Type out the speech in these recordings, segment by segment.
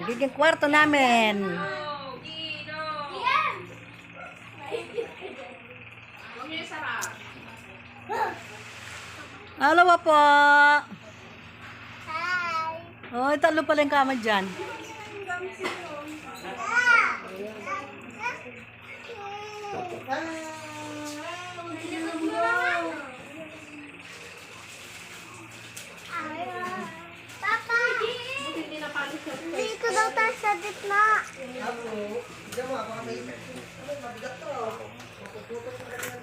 Magiging kwarto namin. Alawa po. Hi. Oh, talo pala yung kama dyan. Papa! Dito daw tayo sa gitna.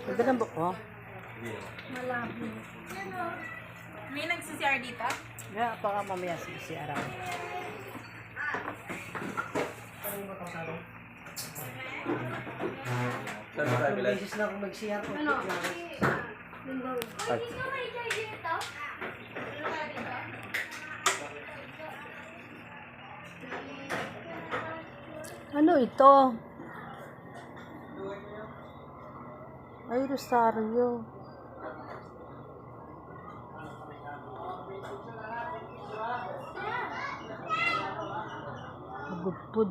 Ito lang buko. Malabo. May nagsi-CR dito? Yeah, baka mamaya si Araw. Beses na akong mag-CR ko. Ano? Hindi ka may charger ito? Ano ito? Ay, Rosario. Magudpud.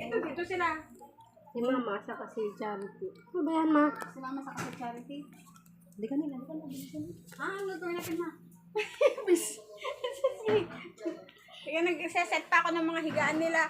Dito sila. Si Mama sa kasi charity. Ano ba yan, Ma? Si Mama sa kasi charity. Hindi ka nila. Luto natin, Ma. Bis. Kaya nag-set pa ako ng mga higaan nila.